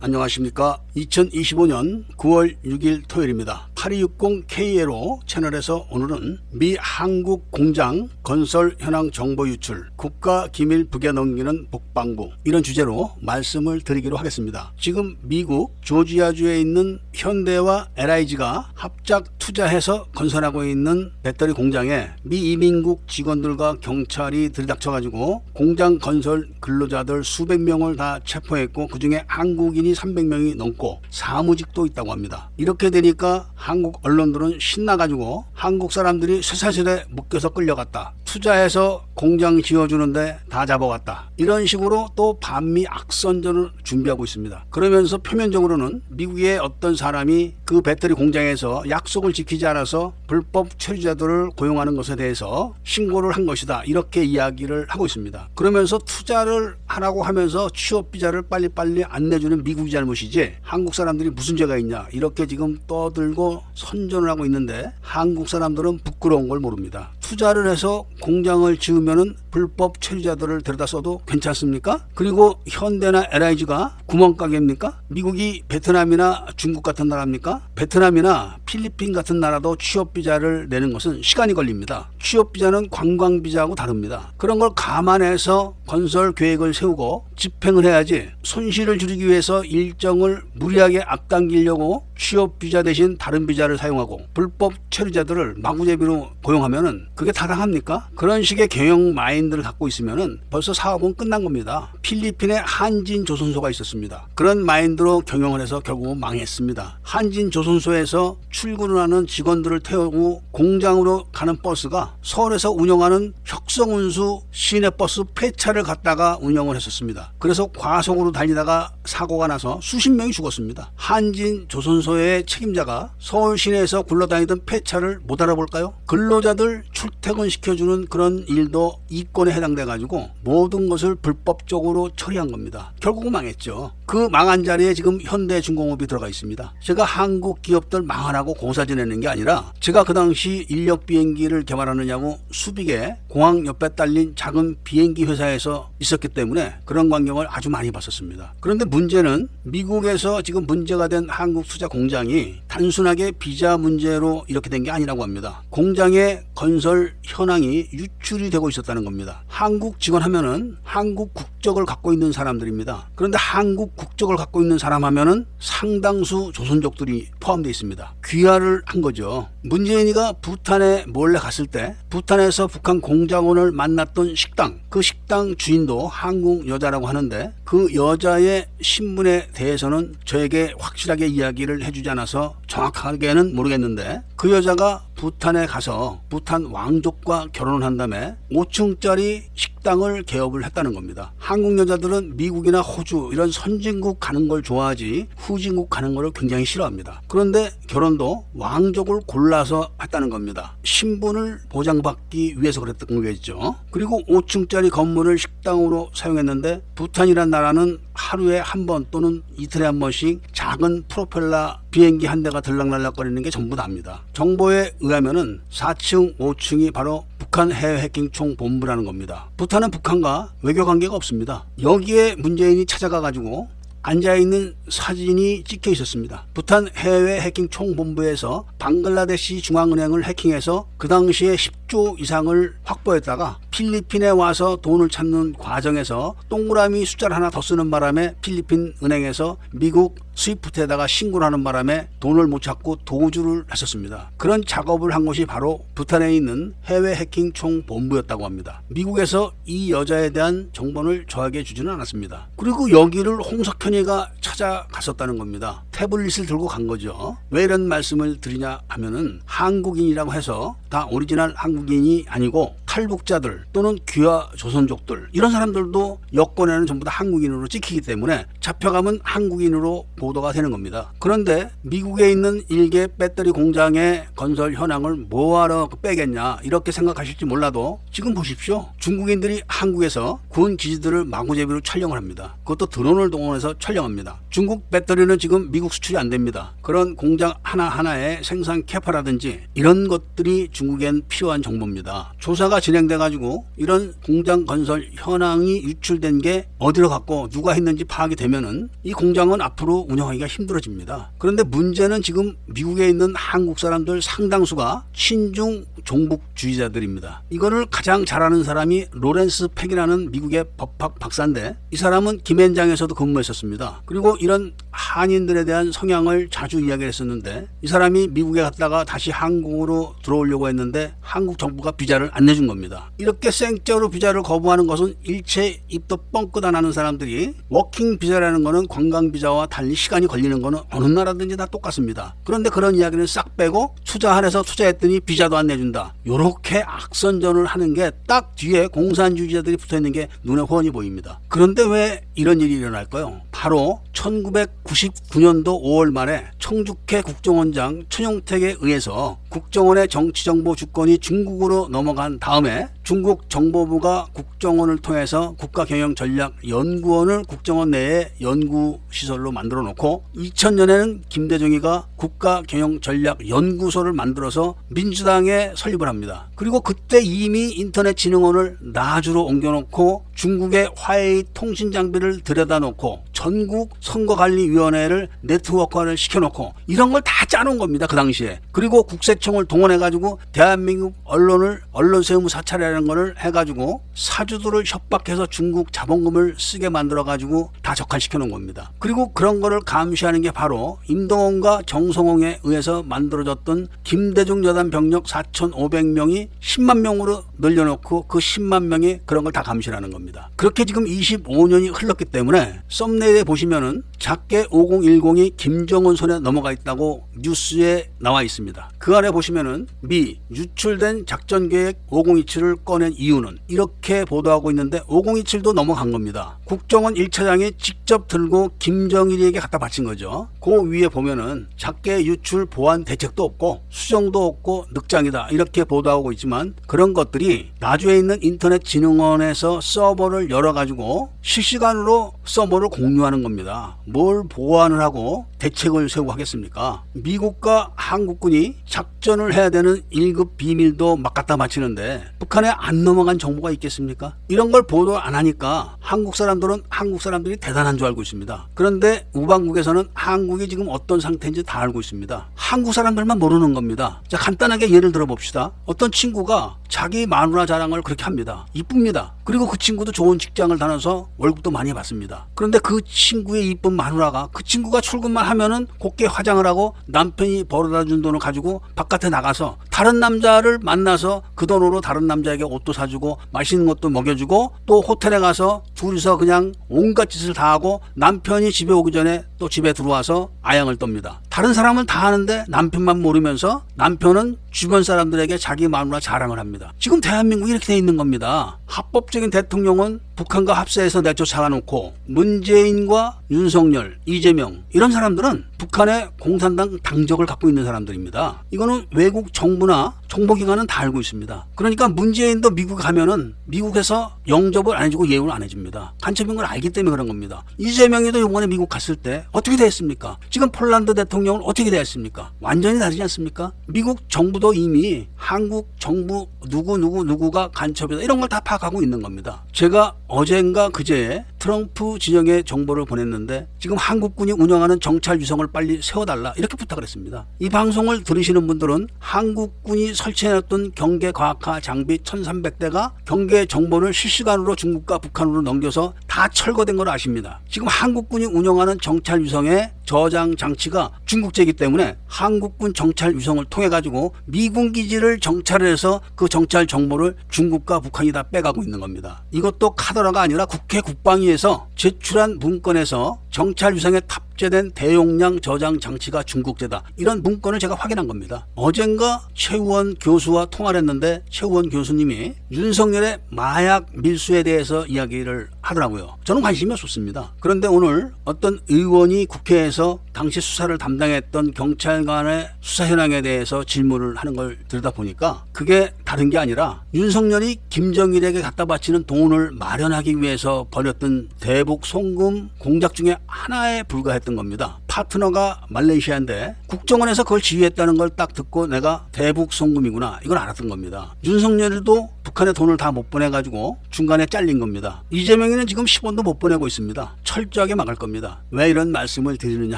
안녕하십니까. 2025년 9월 6일 토요일입니다. 8260KLO 채널에서 오늘은 미 한국 공장 건설 현황 정보 유출, 국가기밀 북에 넘기는 국방부, 이런 주제로 말씀을 드리기로 하겠습니다. 지금 미국 조지아주에 있는 현대와 LIG가 합작 투자해서 건설하고 있는 배터리 공장에 미 이민국 직원들과 경찰이 들이닥쳐가지고 공장 건설 근로자들 수백 명을 다 체포했고, 그중에 한국인이 300명이 넘고 사무직도 있다고 합니다. 이렇게 되니까 한국 언론들은 신나가지고 한국 사람들이 쇠사슬에 묶여서 끌려갔다, 투자해서 공장 지어주는데 다 잡아왔다, 이런 식으로 또 반미 악선전을 준비하고 있습니다. 그러면서 표면적으로는 미국의 어떤 사람이 그 배터리 공장에서 약속을 지키지 않아서 불법 체류자들을 고용하는 것에 대해서 신고를 한 것이다, 이렇게 이야기를 하고 있습니다. 그러면서 투자를 하라고 하면서 취업비자를 빨리빨리 안 내주는 미국이 잘못이지 한국 사람들이 무슨 죄가 있냐, 이렇게 지금 떠들고 선전을 하고 있는데, 한국 사람들은 부끄러운 걸 모릅니다. 투자를 해서 공장을 지으면은 불법 체류자들을 데려다 써도 괜찮습니까? 그리고 현대나 LIG가 구멍가게입니까? 미국이 베트남이나 중국 같은 나라입니까? 베트남이나 필리핀 같은 나라도 취업비자를 내는 것은 시간이 걸립니다. 취업비자는 관광비자하고 다릅니다. 그런 걸 감안해서 건설 계획을 세우고 집행을 해야지, 손실을 줄이기 위해서 일정을 무리하게 앞당기려고 취업비자 대신 다른 비자를 사용하고 불법 체류자들을 마구제비로 고용하면은 그게 타당합니까? 그런 식의 경영 마인드를 갖고 있으면은 벌써 사업은 끝난 겁니다. 필리핀에 한진조선소가 있었습니다. 그런 마인드로 경영을 해서 결국은 망했습니다. 한진조선소에서 출근을 하는 직원들을 태우고 공장으로 가는 버스가 서울에서 운영하는 혁성운수 시내버스 폐차를 갖다가 운영을 했었습니다. 그래서 과속으로 달리다가 사고가 나서 수십 명이 죽었습니다. 한진조선소의 책임자가 서울 시내에서 굴러다니던 폐차를 못 알아볼까요? 근로자들 출퇴근시켜주는 그런 일도 이권에 해당돼 가지고 모든 것을 불법적으로 처리한 겁니다. 결국은 망했죠. 그 망한 자리에 지금 현대중공업이 들어가 있습니다. 제가 한국 기업들 망하라고 고사 지내는 게 아니라, 제가 그 당시 인력 비행기를 개발하느냐고 수빅에 공항 옆에 딸린 작은 비행기 회사에서 있었기 때문에 그런 광경을 아주 많이 봤었습니다. 그런데 문제는 미국에서 지금 문제가 된 한국 투자 공장이 단순하게 비자 문제로 이렇게 된 게 아니라고 합니다. 공장의 건설 현황이 유출이 되고 있었다는 겁니다. 한국 직원 하면은 한국 국적을 갖고 있는 사람들입니다. 그런데 한국 국적을 갖고 있는 사람 하면은 상당수 조선족들이 포함되어 있습니다. 귀화를 한 거죠. 문재인이가 부탄에 몰래 갔을 때 부탄에서 북한 공장원을 만났던 식당, 그 식당 주인도 한국 여자라고 하는데, 그 여자의 신분에 대해서는 저에게 확실하게 이야기를 해주지 않아서 정확하게는 모르겠는데, 그 여자가 부탄에 가서 부탄 왕족과 결혼을 한 다음에 5층짜리 식당을 개업을 했다는 겁니다. 한국 여자들은 미국이나 호주 이런 선진국 가는 걸 좋아하지 후진국 가는 걸 굉장히 싫어합니다. 그런데 결혼도 왕족을 골라서 했다는 겁니다. 신분을 보장받기 위해서 그랬던 거겠죠. 그리고 5층짜리 건물을 식당으로 사용했는데, 부탄이란 나라는 하루에 한 번 또는 이틀에 한 번씩 작은 프로펠러 비행기 한 대가 들락날락거리는 게 전부 다입니다. 정보에 의하면은 4층, 5층이 바로 북한 해외 해킹 총본부라는 겁니다. 부탄은 북한과 외교 관계가 없습니다. 여기에 문재인이 찾아가 가지고 앉아있는 사진이 찍혀 있었습니다. 부탄 해외 해킹 총본부에서 방글라데시 중앙은행을 해킹해서 그 당시에 10조 이상을 확보했다가 필리핀에 와서 돈을 찾는 과정에서 동그라미 숫자를 하나 더 쓰는 바람에 필리핀 은행에서 미국 스위프트에다가 신고를 하는 바람에 돈을 못 찾고 도주를 했었습니다. 그런 작업을 한 곳이 바로 부탄에 있는 해외 해킹 총본부였다고 합니다. 미국에서 이 여자에 대한 정보를 저에게 주지는 않았습니다. 그리고 여기를 홍석현이가 찾아갔었다는 겁니다. 태블릿을 들고 간 거죠. 왜 이런 말씀을 드리냐 하면은, 한국인이라고 해서 다 오리지널 한국인이 아니고 탈북자들 또는 귀화 조선족들, 이런 사람들도 여권에는 전부 다 한국인으로 찍히기 때문에 잡혀가면 한국인으로 보도가 되는 겁니다. 그런데 미국에 있는 일개 배터리 공장의 건설 현황을 뭐하러 빼겠냐, 이렇게 생각하실지 몰라도 지금 보십시오. 중국인들이 한국에서 군 기지들을 마구제비로 촬영을 합니다. 그것도 드론을 동원해서 촬영합니다. 중국 배터리는 지금 미국 수출이 안 됩니다. 그런 공장 하나하나의 생산 캐파라든지 이런 것들이 중국엔 필요한 정보입니다. 조사가 수사가 진행돼 가지고 이런 공장 건설 현황이 유출된 게 어디로 갔고 누가 했는지 파악이 되면은 이 공장은 앞으로 운영하기가 힘들어집니다. 그런데 문제는 지금 미국에 있는 한국 사람들 상당수가 친중 종북주의자들입니다. 이거를 가장 잘하는 사람이 로렌스 팩이라는 미국의 법학 박사인데, 이 사람은 김앤장에서도 근무했었습니다. 그리고 이런 한인들에 대한 성향을 자주 이야기했었는데, 이 사람이 미국에 갔다가 다시 한국으로 들어오려고 했는데 한국 정부가 비자를 안 내준 겁니다. 이렇게 생적으로 비자를 거부하는 것은 일체 입도 뻥끗 안 하는 사람들이, 워킹 비자라는 거는 관광 비자와 달리 시간이 걸리는 거는 어느 나라든지 다 똑같습니다. 그런데 그런 이야기는 싹 빼고 투자하래서 투자했더니 비자도 안 내준다, 요렇게 악선전을 하는 게 딱 뒤에 공산주의자들이 붙어있는 게 눈에 훤히 보입니다. 그런데 왜 이런 일이 일어날까요? 바로 1999년도 5월 말에 청주회 국정원장 천용택에 의해서 국정원의 정치정보 주권이 중국으로 넘어간 다음에 중국 정보부가 국정원을 통해서 국가경영전략연구원을 국정원 내에 연구시설로 만들어 놓고, 2000년에는 김대중이가 국가경영전략연구소를 만들어서 민주당에 설립을 합니다. 그리고 그때 이미 인터넷진흥원을 나주로 옮겨놓고 중국의 화웨이 통신장비를 들여다놓고 전국 선거관리위원회를 네트워크화를 시켜놓고 이런 걸 다 짜놓은 겁니다, 그 당시에. 그리고 국세청을 동원해가지고 대한민국 언론을 언론세무 사찰이라는 거를 해가지고 사주들을 협박해서 중국 자본금을 쓰게 만들어가지고 다 적발시켜놓은 겁니다. 그리고 그런 거를 감시하는 게 바로 임동원과 정성홍에 의해서 만들어졌던 김대중 여단 병력 4,500명이 10만 명으로 늘려놓고 그 10만 명이 그런 걸 다 감시하는 겁니다. 그렇게 지금 25년이 흘렀기 때문에 썸네일에 보시면은 작게 5010이 김정은 손에 넘어가 있다고 뉴스에 나와 있습니다. 그 안에 보시면은 미 유출된 작전계획 5027을 꺼낸 이유는 이렇게 보도하고 있는데, 5027도 넘어간 겁니다. 국정원 1차장이 직접 들고 김정일에게 갖다 바친 거죠. 그 위에 보면은 작게 유출 보안 대책도 없고 수정도 없고 늑장이다, 이렇게 보도하고 있지만, 그런 것들이 나주에 있는 인터넷진흥원에서 서버를 열어가지고 실시간으로 서버를 공유하는 겁니다. 뭘 보완을 하고 대책을 세우고 하겠습니까? 미국과 한국군이 작전을 해야 되는 1급 비밀도 막 갖다 바치는데 북한에 안 넘어간 정보가 있겠습니까? 이런 걸 보도 안 하니까 한국 사람들은 한국 사람들이 대단한 줄 알고 있습니다. 그런데 우방국에서는 한국이 지금 어떤 상태인지 다 알고 있습니다. 한국 사람들만 모르는 겁니다. 자, 간단하게 예를 들어 봅시다. 어떤 친구가 자기 마누라 자랑을 그렇게 합니다. 이쁩니다. 그리고 그 친구도 좋은 직장을 다녀서 월급도 많이 받습니다. 그런데 그 친구의 이쁜 마누라가, 그 친구가 출근만 하면은 곱게 화장을 하고 남편이 벌어다 준 돈을 가지고 바깥에 나가서 다른 남자를 만나서 그 돈으로 다른 남자에게 옷도 사주고 맛있는 것도 먹여주고 또 호텔에 가서 둘이서 그냥 온갖 짓을 다 하고, 남편이 집에 오기 전에 또 집에 들어와서 아양을 떱니다. 다른 사람은 다 하는데 남편만 모르면서 남편은 주변 사람들에게 자기 마누라 자랑을 합니다. 지금 대한민국이 이렇게 돼 있는 겁니다. 합법적인 대통령은 북한과 합세해서 내쫓아놓고 문재인과 윤석열, 이재명 이런 사람들은 북한의 공산당 당적을 갖고 있는 사람들입니다. 이거는 외국 정부나 정보기관은 다 알고 있습니다. 그러니까 문재인도 미국 가면은 미국에서 영접을 안 해주고 예우를 안 해줍니다. 간첩인 걸 알기 때문에 그런 겁니다. 이재명이도 이번에 미국 갔을 때 어떻게 됐습니까? 지금 폴란드 대통령은 어떻게 됐습니까? 완전히 다르지 않습니까? 미국 정부도 이미 한국 정부 누구가 간첩이다 이런 걸 다 파악하고 있는 겁니다. 제가 어젠가 그제 트럼프 진영에 정보를 보냈는데 지금 한국군이 운영하는 정찰 유성을 빨리 세워달라 이렇게 부탁을 했습니다. 이 방송을 들으시는 분들은 한국군이 설치해놨던 경계과학화 장비 1300대가 경계 정보를 실시간으로 중국과 북한으로 넘겨서 다 철거된 걸 아십니다. 지금 한국군이 운영하는 정찰 유성의 저장 장치가 중국제이기 때문에 한국군 정찰 유성을 통해 가지고 미군 기지를 정찰해서 그 정찰 정보를 중국과 북한이 다 빼가고 있는 겁니다. 이것도 카더라가 아니라 국회 국방위에서 제출한 문건에서 정찰 유성에 탑재된 대용량 저장 장치가 중국제다, 이런 문건을 제가 확인한 겁니다. 어젠가 최우원 교수와 통화를 했는데 최우원 교수님이 윤석열의 마약 밀수에 대해서 이야기를 하더라고요. 저는 관심이 없었습니다. 그런데 오늘 어떤 의원이 국회에서 당시 수사를 담당했던 경찰관의 수사 현황에 대해서 질문을 하는 걸 들여다 보니까 그게 다른 게 아니라 윤석열이 김정일에게 갖다 바치는 돈을 마련하기 위해서 벌였던 대북 송금 공작 중에 하나에 불과했던 겁니다. 파트너가 말레이시아인데 국정원에서 그걸 지휘했다는 걸 딱 듣고 내가 대북 송금이구나 이걸 알았던 겁니다. 윤석열도 북한에 돈을 다 못 보내가지고 중간에 잘린 겁니다. 이재명이는 지금 10원도 못 보내고 있습니다. 철저하게 막을 겁니다. 왜 이런 말씀을 드리느냐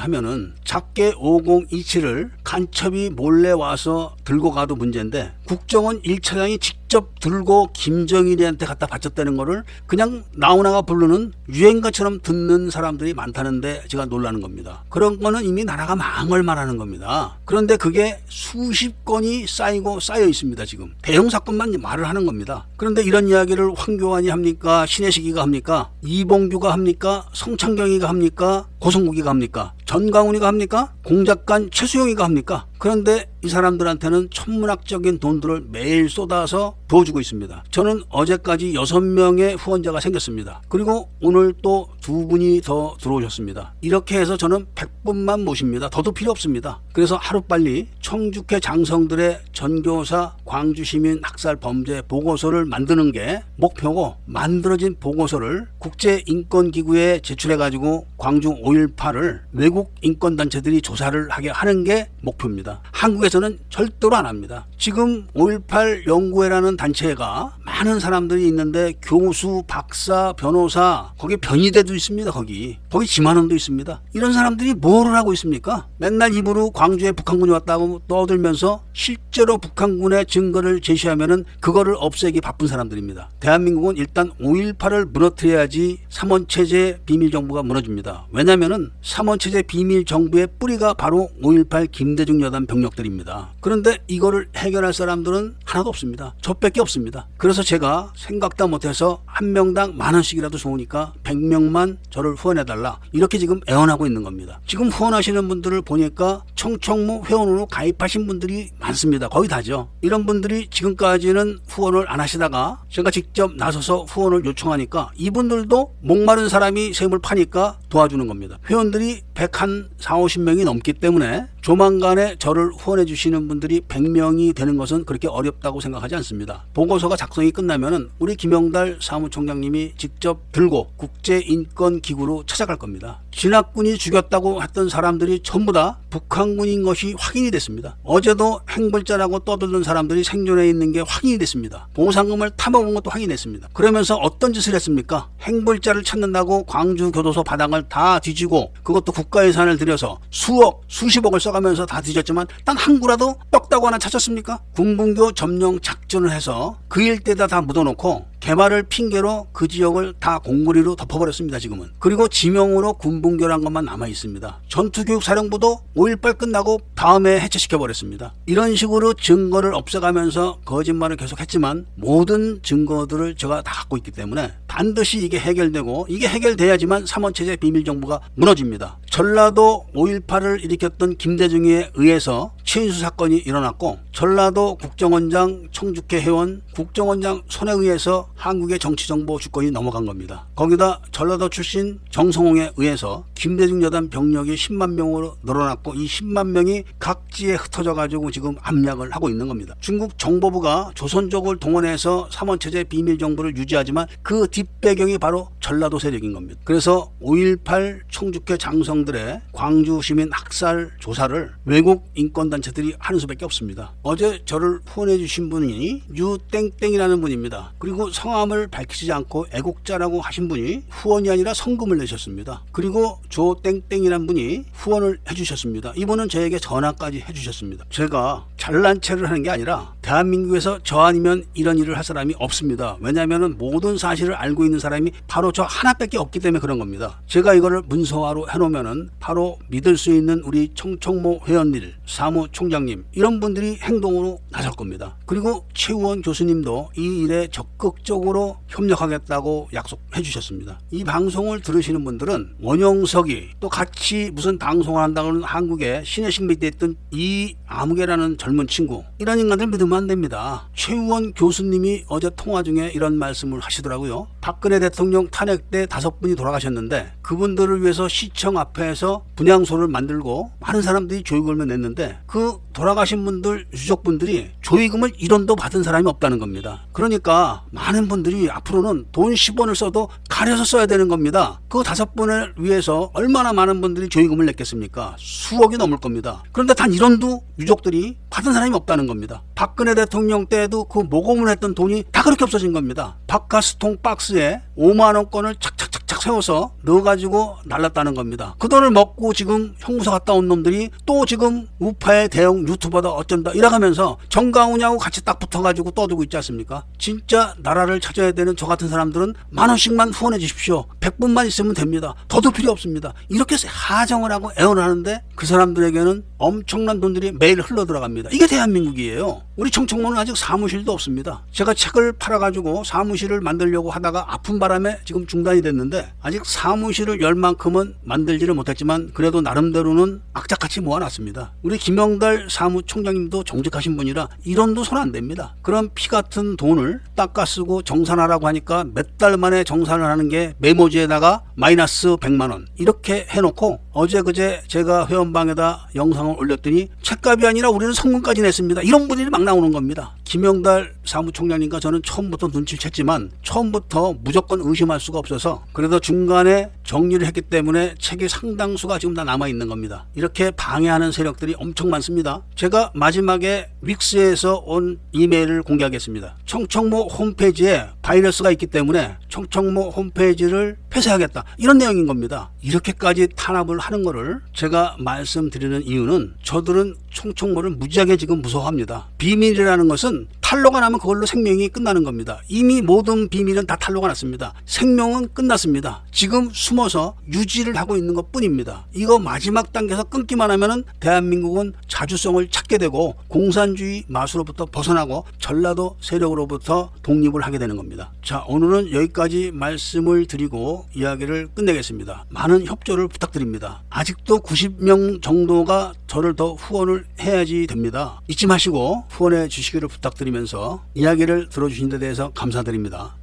하면은 작게 5027을 간첩이 몰래 와서 들고 가도 문제인데 국정원 1차장이 직접 들고 김정일이한테 갖다 바쳤다는 거를 그냥 나오나가 부르는 유행가처럼 듣는 사람들이 많다는데 제가 놀라는 겁니다. 그런 거는 이미 나라가 망할 만하는 겁니다. 그런데 그게 수십 건이 쌓이고 쌓여 있습니다. 지금 대형 사건만 말을 하는 겁니다. 그런데 이런 이야기를 황교안이 합니까? 신혜식이가 합니까? 이봉규가 합니까? 성창경이가 합니까? 고성국이가 합니까? 전광훈이가 합니까? 공작관 최수영이가 합니까? 그런데 이 사람들한테는 천문학적인 돈들을 매일 쏟아서 부어주고 있습니다. 저는 어제까지 6명의 후원자가 생겼습니다. 그리고 오늘 또 2분이 더 들어오셨습니다. 이렇게 해서 저는 100분만 모십니다. 더도 필요 없습니다. 그래서 하루빨리 청주회 장성들의 전교사 광주시민 학살 범죄 보고서를 만드는 게 목표고, 만들어진 보고서를 국제인권기구에 제출해가지고 광주 5.18을 외국 인권단체들이 조사를 하게 하는 게 목표입니다. 한국에서는 절대로 안 합니다. 지금 5.18 연구회라는 단체가 많은 사람들이 있는데 교수, 박사, 변호사, 거기 변희대도 있습니다. 거기 지만원도 있습니다. 이런 사람들이 뭐를 하고 있습니까? 맨날 입으로 광주에 북한군이 왔다고 떠들면서 실제로 북한군의 증거를 제시하면은 그거를 없애기 바쁜 사람들입니다. 대한민국은 일단 5.18을 무너뜨려야지 3원체제 비밀정부가 무너집니다. 왜냐면은 3원체제 비밀정부의 뿌리가 바로 5.18 김대중 여단 병력들입니다. 그런데 이거를 해결할 사람들은 하나도 없습니다. 저밖에 없습니다. 그래서 제가 생각도 못해서 한 명당 10,000원씩이라도 좋으니까 100명만 저를 후원해달라 이렇게 지금 애원하고 있는 겁니다. 지금 후원하시는 분들을 보니까 청청모 회원으로 가입하신 분들이 많습니다. 거의 다죠. 이런 분들이 지금까지는 후원을 안 하시다가 제가 직접 나서서 후원을 요청하니까 이분들도 목마른 사람이 샘을 파니까 도와주는 겁니다. 회원들이 140-50명이 넘기 때문에 조만간에 저를 후원해 주시는 분들이 100명이 되는 것은 그렇게 어렵다고 생각하지 않습니다. 보고서가 작성이 끝나면은 우리 김영달 사무총장님이 직접 들고 국제인권기구로 찾아갈 겁니다. 진학군이 죽였다고 했던 사람들이 전부 다 북한군인 것이 확인이 됐습니다. 어제도 행불자라고 떠들던 사람들이 생존해 있는 게 확인이 됐습니다. 보상금을 타먹은 것도 확인했습니다. 그러면서 어떤 짓을 했습니까? 행불자를 찾는다고 광주교도소 바닥을 다 뒤지고 그것도 국가예산을 들여서 수억, 수십억을 써가면서 다 뒤졌지만 단 한 구라도 떡다구 하나 찾았습니까? 군분교 점령 작전을 해서 그 일대에다 다 묻어놓고 개발을 핑계로 그 지역을 다 공구리로 덮어버렸습니다. 지금은. 그리고 지명으로 군분교란 것만 남아있습니다. 전투교육사령부도 5.18 끝나고 다음에 해체시켜버렸습니다. 이런 식으로 증거를 없애가면서 거짓말을 계속했지만 모든 증거들을 제가 다 갖고 있기 때문에 반드시 이게 해결되고, 이게 해결돼야지만 3원체제 비밀정부가 무너집니다. 전라도 5.18을 일으켰던 김대중에 의해서 최인수 사건이 일어났고, 전라도 국정원장 청주회 회원 국정원장 손에 의해서 한국의 정치정보 주권이 넘어간 겁니다. 거기다 전라도 출신 정성홍에 의해서 김대중 여단 병력이 10만 명으로 늘어났고, 이 10만 명이 각지에 흩어져 가지고 지금 압력을 하고 있는 겁니다. 중국 정보부가 조선족을 동원해서 3원체제 비밀정부를 유지하지만 그 뒷배경이 바로 전라도 세력인 겁니다. 그래서 5.18 청주회 장성들의 광주 시민 학살 조사를 외국 인권단체들이 하는 수밖에 없습니다. 어제 저를 후원해 주신 분이 유땡땡이라는 분입니다. 그리고 성함을 밝히지 않고 애국자라고 하신 분이 후원이 아니라 성금을 내셨습니다. 그리고 조땡땡이라는 분이 후원을 해주셨습니다. 이분은 저에게 전화까지 해주셨습니다. 제가 잘난 체를 하는 게 아니라 대한민국에서 저 아니면 이런 일을 할 사람이 없습니다. 왜냐하면 모든 사실을 알고 있는 사람이 바로 저 하나밖에 없기 때문에 그런 겁니다. 제가 이거를 문서화로 해놓으면은 바로 믿을 수 있는 우리 청청모 회원들, 사무총장님 이런 분들이 행동으로 나설 겁니다. 그리고 최우원 교수님도 이 일에 적극적으로 협력하겠다고 약속해 주셨습니다. 이 방송을 들으시는 분들은 원영석이 또 같이 무슨 방송을 한다고는 한국에 신의식 밑에 있던 이 아무개라는 젊은 친구, 이런 인간들 믿으면 안 됩니다. 최우원 교수님이 어제 통화 중에 이런 말씀을 하시더라고요. 박근혜 대통령 탄핵 때 5분이 돌아가셨는데 그 그분들을 위해서 시청 앞에서 분향소를 만들고 많은 사람들이 조의금을 냈는데 그 돌아가신 분들 유족분들이 조의금을 1원도 받은 사람이 없다는 겁니다. 그러니까 많은 분들이 앞으로는 돈 10원을 써도 가려서 써야 되는 겁니다. 그 5분을 위해서 얼마나 많은 분들이 조의금을 냈겠습니까? 수억이 넘을 겁니다. 그런데 단 1원도 유족들이 받은 사람이 없다는 겁니다. 박근혜 대통령 때에도 그 모금을 했던 돈이 다 그렇게 없어진 겁니다. 밥가스통 박스에 5만원권을 착착착착 세워서 넣어가지고 날랐다는 겁니다. 그 돈을 먹고 지금 형무소 갔다 온 놈들이 또 지금 우파의 대형 유튜버다 어쩐다 이래가면서 정강훈하고 같이 딱 붙어가지고 떠들고 있지 않습니까? 진짜 나라를 찾아야 되는 저 같은 사람들은 10,000원씩만 후원해 주십시오. 100분만 있으면 됩니다. 더도 필요 없습니다. 이렇게 하정을 하고 애원을 하는데 그 사람들에게는 엄청난 돈들이 매일 흘러 들어갑니다. 이게 대한민국이에요. 우리 청청모는 아직 사무실도 없습니다. 제가 책을 팔아가지고 사무실을 만들려고 하다가 아픈 바람에 지금 중단이 됐는데 아직 사무실을 열 만큼은 만들지를 못했지만 그래도 나름대로는 악착같이 모아놨습니다. 우리 김영달 사무총장님도 정직하신 분이라 1원도 손 안 댑니다. 그런 피 같은 돈을 닦아 쓰고 정산하라고 하니까 몇 달 만에 정산을 하는 게 메모지에다가 마이너스 100만원 이렇게 해놓고 어제 그제 제가 회원방에다 영상을 올렸더니 책값이 아니라 우리는 성금까지 냈습니다. 이런 분들이 막 나오는 겁니다. 김영달 사무총장님과 저는 처음부터 눈치를 챘지만 처음부터 무조건 의심할 수가 없어서 그래도 중간에 정리를 했기 때문에 책이 상당수가 지금 다 남아있는 겁니다. 이렇게 방해하는 세력들이 엄청 많습니다. 제가 마지막에 윅스에서 온 이메일을 공개하겠습니다. 청청모 홈페이지에 바이러스가 있기 때문에 청청모 홈페이지를 폐쇄하겠다 이런 내용인 겁니다. 이렇게까지 탄압을 하는 거를 제가 말씀드리는 이유는 저들은 청청모를 무지하게 지금 무서워합니다. 비밀이라는 것은 탄로가 나면 그걸로 생명이 끝나는 겁니다. 이미 모든 비밀은 다 탄로가 났습니다. 생명은 끝났습니다. 지금 숨어서 유지를 하고 있는 것 뿐입니다. 이거 마지막 단계에서 끊기만 하면은 대한민국은 자주성을 찾게 되고 공산주의 마수로부터 벗어나고 전라도 세력으로부터 독립을 하게 되는 겁니다. 자, 오늘은 여기까지 말씀을 드리고 이야기를 끝내겠습니다. 많은 협조를 부탁드립니다. 아직도 90명 정도가 저를 더 후원을 해야지 됩니다. 잊지 마시고 후원해 주시기를 부탁드리면서 이야기를 들어주신 데 대해서 감사드립니다.